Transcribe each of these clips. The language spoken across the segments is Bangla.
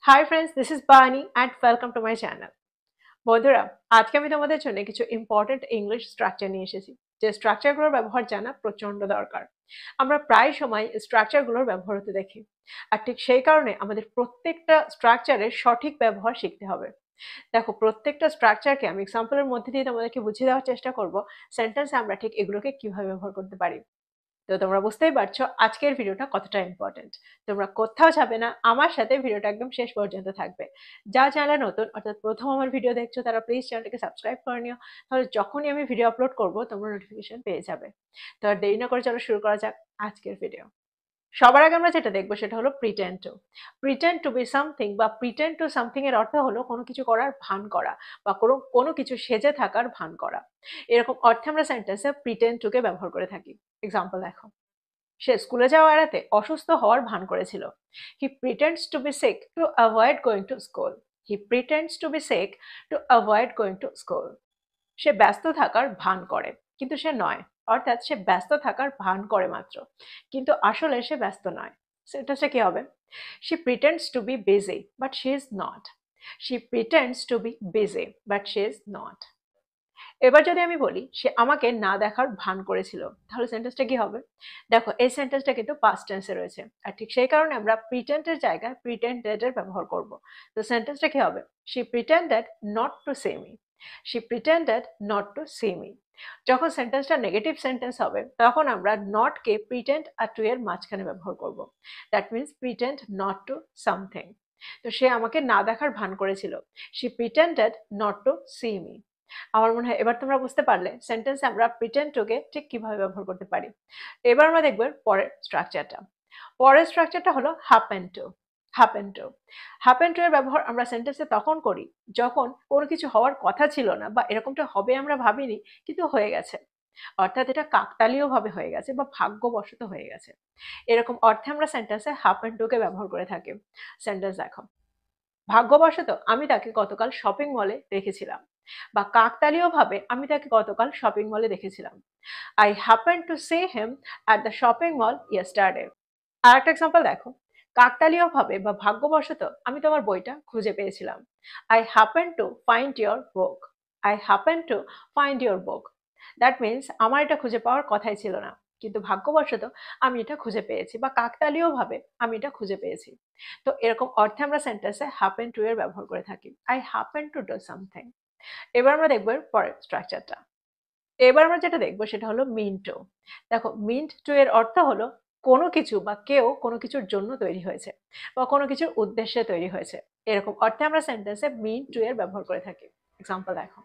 Hi friends, this is Bani and welcome to my channel. বন্ধুরা, আজকে আমি তোমাদের জন্য কিছু ইম্পর্টেন্ট ইংলিশ স্ট্রাকচার নিয়ে এসেছি। যে স্ট্রাকচারগুলোর ব্যবহার জানা প্রচন্ড দরকার। আমরা প্রায় সময় স্ট্রাকচারগুলোর ব্যবহার হতে দেখি। আর ঠিক সেই কারণে আমাদের প্রত্যেকটা স্ট্রাকচারের সঠিক ব্যবহার শিখতে হবে। দেখো, প্রত্যেকটা স্ট্রাকচারকে আমি এক্সাম্পলের মধ্যে দিয়ে তোমাদেরকে বুঝিয়ে দেওয়ার চেষ্টা করব সেন্টেন্সে আমরা ঠিক এগুলোকে কিভাবে ব্যবহার করতে পারি। তো তোমরা বুঝতেই পারছো আজকের ভিডিওটা কতটা ইম্পর্টেন্ট। তোমরা কোথাও যাবে না, আমার সাথে ভিডিওটা একদম শেষ পর্যন্ত থাকবে। যা চ্যানেলে নতুন অর্থাৎ প্রথম আমার ভিডিও দেখছো তারা প্লিজ চ্যানেলটাকে সাবস্ক্রাইব করে নিও, তাহলে যখনই আমি ভিডিও আপলোড করব তোমরা নোটিফিকেশন পেয়ে যাবে। তো আর দেরি না করে চলো শুরু করা যাক আজকের ভিডিও। সবার আগে আমরা যেটা দেখবো সেটা হলো pretend to. Pretend to be something বা প্রিটেন্ড টু সামথিং এর অর্থ হলো কোনো কিছু করার ভান করা বা কোনো কোনো কিছু সেজে থাকার ভান করা। এরকম অর্থে আমরা সেন্টেন্সে প্রিটেন্ড টু কে ব্যবহার করে থাকি। এক্সাম্পল দেখো, সে স্কুলে যাওয়া এড়াতে অসুস্থ হওয়ার ভান করেছিল। He pretends to be sick to avoid going to school. He pretends to be sick to avoid going to school. সে ব্যস্ত থাকার ভান করে কিন্তু সে নয়, অর্থাৎ সে ব্যস্ত থাকার ভান করে মাত্র, কিন্তু আসলে সে ব্যস্ত নয়। সেটা কি হবে? She pretends to be busy but she is not. She pretends to be busy but she is not. এবার যদি আমি বলি সে আমাকে না দেখার ভান করেছিল, তাহলে সেন্টেন্সটা কি হবে? দেখো, এই সেন্টেন্সটা কিন্তু পাস্ট টেন্সে রয়েছে, আর ঠিক সেই কারণে আমরা প্রিটেন্ডের জায়গায় প্রিটেন্ডেড এর ব্যবহার করব। তো সেন্টেন্সটা কি হবে? She pretended not to see me. She pretended not to see me. যখন সেন্টেন্সটা নেগেটিভ সেন্টেন্স হবে তখন আমরা নট কে প্রিটেন্ড আর টু এর মাঝখানে ব্যবহার করব। That means pretend not to something. তো সে আমাকে না দেখার ভান করেছিল। She pretended not to see me. আমার মনে হয় এবার তোমরা বুঝতে পারলে সেন্টেন্সে আমরা প্রিটেন্ড টু কে ঠিক কিভাবে ব্যবহার করতে পারি। এবার আমরা দেখব পরের স্ট্রাকচারটা। পরের স্ট্রাকচারটা হলো happen to. Happen to. Happen to এর ব্যবহার আমরা সেন্টেন্সে তখন করি যখন কোনো কিছু হওয়ার কথা ছিল না বা এরকমটা হবে আমরা ভাবিনি, কিন্তু হয়ে গেছে। অর্থাৎ এটা কাকতালীয় ভাবে হয়ে গেছে বা ভাগ্যবশত হয়ে গেছে। এরকম অর্থে আমরা সেন্টেন্সে হ্যাপেন টু কে ব্যবহার করে থাকি। সেন্টেন্স দেখো, ভাগ্যবশত আমি তাকে গতকাল শপিং মলে দেখেছিলাম, বা কাকতালীয়ভাবে আমি তাকে গতকাল শপিং মলে দেখেছিলাম। I happen to see him at the shopping mall yesterday. আর একটা এক্সাম্পল দেখো, কাকতালীয়ভাবে বা ভাগ্যবশত আমি তোমার বইটা খুঁজে পেয়েছিলাম। I happen to find your book. I happen to find your book. That means আমার এটা খুঁজে পাওয়ার কথাই ছিল না, কিন্তু ভাগ্যবশত আমি এটা খুঁজে পেয়েছি, বা কাকতালীয়ভাবে আমি এটা খুঁজে পেয়েছি। তো এরকম অর্থে আমরা সেন্টেন্সে হ্যাপেন টু এর ব্যবহার করে থাকি। I happen to do something. এবার আমরা দেখবো এর পরের স্ট্রাকচারটা। এবার আমরা যেটা দেখবো সেটা হলো মিন টু। দেখো, মিন টু এর অর্থ হলো কোনো কিছু বা কেউ কোনো কিছুর জন্য তৈরি হয়েছে বা কোনো কিছুর উদ্দেশ্যে তৈরি হয়েছে। এরকম অর্থে আমরা সেন্টেন্সে মিন টু এর ব্যবহার করে থাকি। এক্সাম্পল দেখো,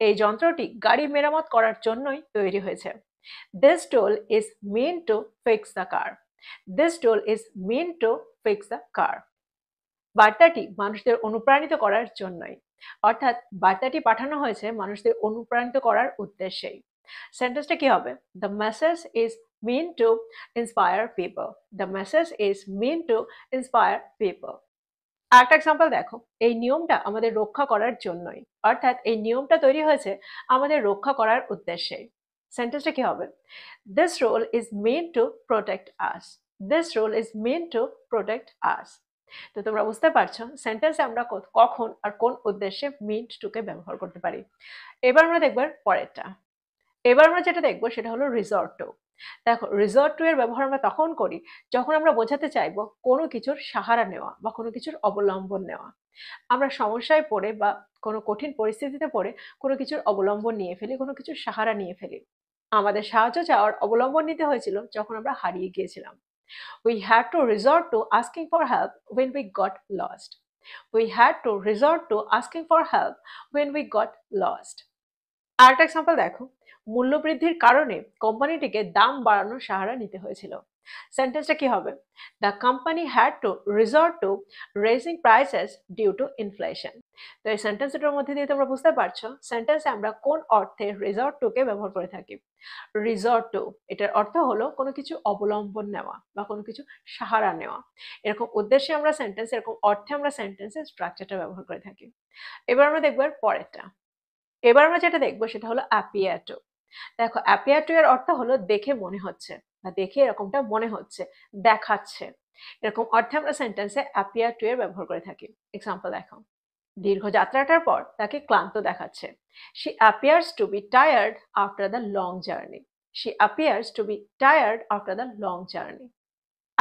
এই যন্ত্রটি গাড়ি মেরামত করার জন্যই তৈরি হয়েছে। This tool is mean to fix the car. This tool is mean to fix the car. বার্তাটি মানুষদের অনুপ্রাণিত করার জন্যই, অর্থাৎ বার্তাটি পাঠানো হয়েছে মানুষদের অনুপ্রাণিত করার উদ্দেশ্যেই। সেন্টেন্সটা কি হবে? The message is mean to inspire people. The message is mean to inspire people. আরেকটা এক্সাম্পল দেখো, এই নিয়মটা আমাদের রক্ষা করার জন্যই, অর্থাৎ এই নিয়মটা তৈরি হয়েছে আমাদের রক্ষা করার উদ্দেশ্যে। সেন্টেন্সটা কি হবে? This rule is made to protect us. This rule is made to protect us. তো তোমরা বুঝতে পারছো সেন্টেন্সে আমরা কখন আর কোন উদ্দেশ্যে মিড টু কে ব্যবহার করতে পারি। এবার আমরা দেখব পরেরটা। এবার আমরা যেটা দেখবো সেটা হলো রিসর্ট টু। দেখো, রিসর্ট টু এর ব্যবহার আমরা তখন করি যখন আমরা বোঝাতে চাইবো কোনো কিছুর সাহারা নেওয়া বা কোনো কিছুর অবলম্বন নেওয়া। আমরা সমস্যায় পড়ে বা কোনো কঠিন পরিস্থিতিতে পড়ে কোনো কিছুর অবলম্বন নিয়ে ফেলি, কোনো কিছুর সাহারা নিয়ে ফেলি। আমাদের সাহায্য চাওয়ার অবলম্বন নিতে হয়েছিল যখন আমরা হারিয়ে গিয়েছিলাম। We had to resort to asking for help when we got lost. We had to resort to asking for help when we got lost. আরেকটা এক্সাম্পল দেখো, মূল্যবৃদ্ধির কারণে কোম্পানিটিকে দাম বাড়ানোর সাহারা নিতে হয়েছিল। সেন্টেন্সটা কি হবে? The company had to resort to raising prices due to inflation. তো এই সেন্টেন্সটার মধ্যে দিয়ে তোমরা বুঝতে পারছো সেন্টেন্সে আমরা কোন অর্থে রিসর্ট টু কে ব্যবহার করে থাকি। রিসর্ট টু এটার অর্থ হলো কোনো কিছু অবলম্বন নেওয়া বা কোনো কিছু সাহারা নেওয়া। এরকম উদ্দেশ্যে আমরা সেন্টেন্স, এরকম অর্থে আমরা সেন্টেন্সের স্ট্রাকচারটা ব্যবহার করে থাকি। এবার আমরা দেখবো এর পরেরটা। এবার আমরা যেটা দেখবো সেটা হলো অ্যাপিয়ার টু। দেখো, অ্যাপিয়ার টু এর অর্থ হলো দেখে মনে হচ্ছে বা দেখে এরকমটা মনে হচ্ছে, দেখাচ্ছে। এরকম অর্থে আমরা সেন্টেন্সে অ্যাপিয়ার টু এর ব্যবহার করে থাকি। এক্সাম্পল দেখো, দীর্ঘ যাত্রাটার পর তাকে ক্লান্ত দেখাচ্ছে। She appears to be tired after the long journey. She appears to be tired after the long journey.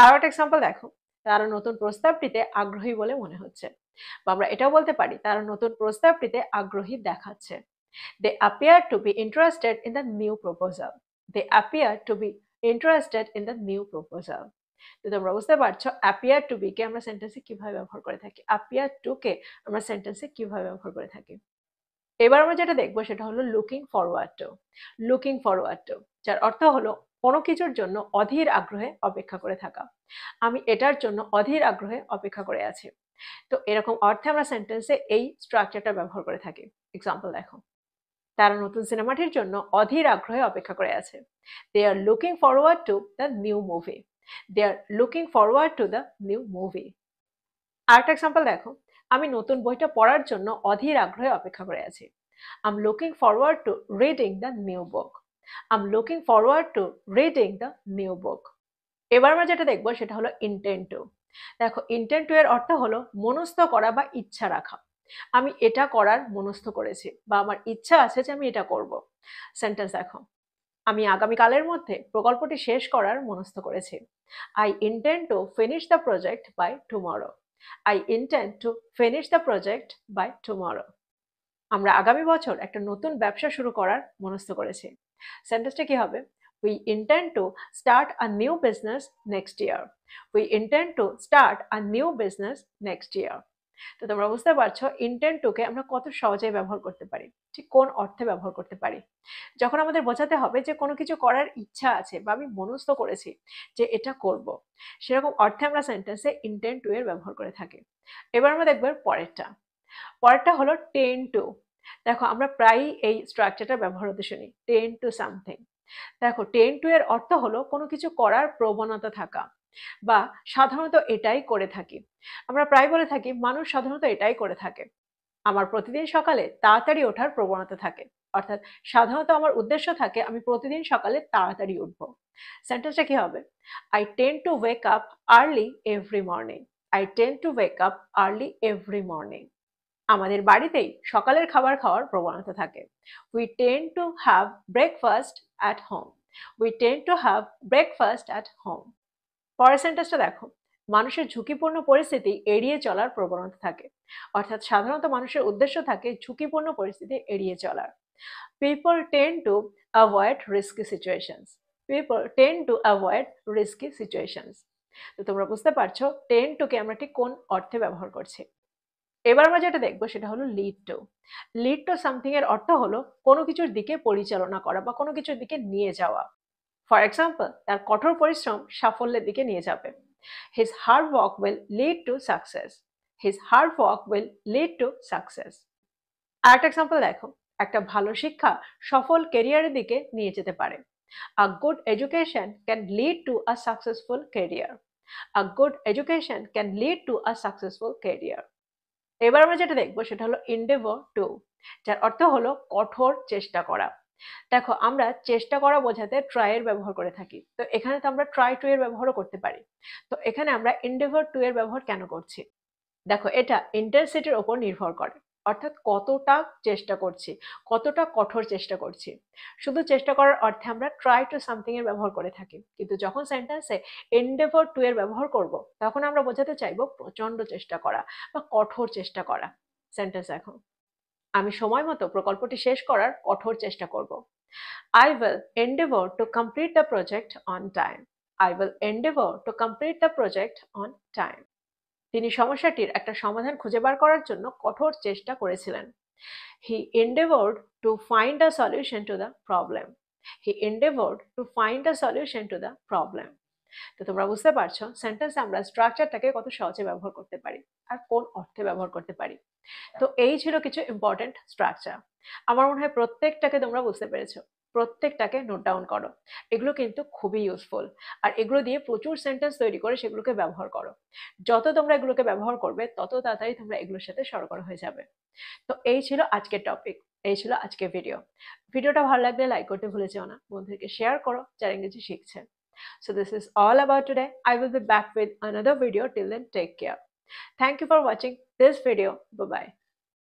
আরো একটা এক্সাম্পল দেখো, তারা নতুন প্রস্তাবটিতে আগ্রহী বলে মনে হচ্ছে। বা আমরা এটাও বলতে পারি তারা নতুন প্রস্তাবটিতে আগ্রহী দেখাচ্ছে। They appear to be interested in the new proposal. They appear to be interested in the new proposal. তো তোমরা বুঝতে পারছো appear to be কে আমরা সেন্টেন্সে কিভাবে ব্যবহার করে থাকি, appear to কে আমরা সেন্টেন্সে কিভাবে ব্যবহার করে থাকি। এবার আমরা যেটা দেখবো সেটা হলো looking forward two. Looking forward two, যার অর্থ হলো কোনো কিছুর জন্য অধীর আগ্রহে অপেক্ষা করে থাকা। আমি এটার জন্য অধীর আগ্রহে অপেক্ষা করে আছি। তো এরকম অর্থে আমরা সেন্টেন্সে এই স্ট্রাকচারটা ব্যবহার করে থাকি। এক্সাম্পল দেখো, তারা নতুন সিনেমাটির জন্য অধীর আগ্রহে অপেক্ষা করে আছে। They are looking forward to the new movie. They are looking forward to the new movie. আরেকটা এক্সাম্পল দেখো, আমি নতুন বইটা পড়ার জন্য অধীর আগ্রহে অপেক্ষা করে আছি। I'm looking forward to reading the new book. I'm looking forward to reading the new book. এবার আমরা যেটা দেখবো সেটা হলো ইন্টেন্ট টু। দেখো, ইন্টেন্ট টু এর অর্থ হলো মনস্থ করা বা ইচ্ছা রাখা। আমি এটা করার মনস্থ করেছি বা আমার ইচ্ছা আছে যে আমি এটা করব। সেন্টেন্স দেখো, আমি আগামীকালের মধ্যে প্রকল্পটি শেষ করার মনস্থ করেছি। I intend to finish the project by tomorrow. I intend to finish the project by tomorrow. আমরা আগামী বছর একটা নতুন ব্যবসা শুরু করার মনস্থ করেছি। সেন্টেন্সটা কি হবে? We intend to start a new business next year. We intend to start a new business next year. তো তোমরা বুঝতে পারছো ইন্টেন্ট টুকে আমরা কত সহজে ব্যবহার করতে পারি, ঠিক কোন অর্থে ব্যবহার করতে পারি। যখন আমাদের বোঝাতে হবে যে কোনো কিছু করার ইচ্ছা আছে বা আমি মনস্থ করেছি যে এটা করব, সেরকম অর্থে আমরা সেন্টেন্সে ইন্টেন্ট টু এর ব্যবহার করে থাকি। এবার আমরা দেখব পরেরটা। পরেরটা হলো টেন টু। দেখো, আমরা প্রায়ই এই স্ট্রাকচারটা ব্যবহার হতে শুনি, টেন টু সামথিং। দেখো, টেন টু এর অর্থ হলো কোনো কিছু করার প্রবণতা থাকা বা সাধারণত এটাই করে থাকি। আমরা প্রায় বলে থাকি মানুষ সাধারণত এটাই করে থাকে। আমার প্রতিদিন সকালে তাড়াতাড়ি ওঠার প্রবণতা থাকে, অর্থাৎ সাধারণত আমার উদ্দেশ্য থাকে আমি প্রতিদিন সকালে তাড়াতাড়ি উঠবো। সেন্টেন্সটা কি হবে? I tend two wake up early every morning. I tend two wake up early every morning. আমাদের বাড়িতেই সকালের খাবার খাওয়ার প্রবণতা থাকে। We tend to have breakfast at home. We tend to have breakfast at home. পরের সেন্টেন্সটা দেখো, মানুষের ঝুঁকিপূর্ণ পরিস্থিতি এড়িয়ে চলার প্রবণতা থাকে, অর্থাৎ সাধারণত মানুষের উদ্দেশ্য থাকে ঝুঁকিপূর্ণ পরিস্থিতি এড়িয়ে চলার। People tend to avoid risky situations. People tend to avoid risky situations. তো তোমরা বুঝতে পারছো tend to কে আমরা ঠিক কোন অর্থে ব্যবহার করছি। এবার আমরা যেটা দেখবো সেটা হলো lead to. Lead to something এর অর্থ হলো কোনো কিছুর দিকে পরিচালনা করা বা কোনো কিছুর দিকে নিয়ে যাওয়া। ফর এক্সাম্পল, তার কঠোর পরিশ্রম সাফল্যের দিকে নিয়ে যাবে। His hard work will lead to success. His hard work will lead to success. আরেকটা এক্সাম্পল দেখো, একটা ভালো শিক্ষা সফল ক্যারিয়ারের দিকে নিয়ে যেতে পারে। A good education can lead to a successful career. A good education can lead to a successful career. এবার আমরা যেটা দেখবো সেটা হলো endeavor to, যার অর্থ হলো কঠোর চেষ্টা করা। দেখো, আমরা চেষ্টা করা বোঝাতে ট্রাই এর ব্যবহার করে থাকি, তো এখানে তো আমরা ট্রাই টু এর ব্যবহারও করতে পারি। তো এখানে আমরা endeavor to এর ব্যবহার কেন করছি? দেখো, এটা ইন্টেন্সিটির ওপর নির্ভর করে, অর্থাৎ কতটা চেষ্টা করছি, কতটা কঠোর চেষ্টা করছি। শুধু চেষ্টা করার অর্থে আমরা ট্রাই টু সামথিং এর ব্যবহার করে থাকি, কিন্তু যখন সেন্টেন্সে এন্ডেভর টু এর ব্যবহার করব তখন আমরা বোঝাতে চাইবো প্রচন্ড চেষ্টা করা বা কঠোর চেষ্টা করা। সেন্টেন্স এখন, আমি সময় মতো প্রকল্পটি শেষ করার কঠোর চেষ্টা করব। I will endeavor to complete the project on time. I will endeavor to complete the project on time. তিনি সমস্যাটির একটা সমাধান খুঁজে বার করার জন্য কঠোর চেষ্টা করেছিলেন। He endeavored to find a solution to the problem. He endeavored to find a solution to the problem. তো তোমরা বুঝতে পারছো সেন্টেন্সে আমরা স্ট্রাকচারটাকে কত সহজে ব্যবহার করতে পারি আর কোন অর্থে ব্যবহার করতে পারি। তো এই ছিল কিছু ইম্পর্টেন্ট স্ট্রাকচার। আমার মনে হয় প্রত্যেকটাকে তোমরা বুঝতে পেরেছো, প্রত্যেকটাকে নোট ডাউন করো। এগুলো কিন্তু খুবই ইউজফুল, আর এগুলো দিয়ে প্রচুর সেন্টেন্স তৈরি করে সেগুলোকে ব্যবহার করো। যত তোমরা এগুলোকে ব্যবহার করবে তত তাড়াতাড়ি তোমরা এগুলোর সাথে সরগর হয়ে যাবে। তো এই ছিল আজকের টপিক, এই ছিল আজকের ভিডিও। ভিডিওটা ভালো লাগলে লাইক করতে ভুলে যেও না, বন্ধুদেরকে শেয়ার করো যারা ইংরেজি শিখছে। So this is all about today. I will be back with another video. Till then, take care. Thank you for watching this video. Bye bye.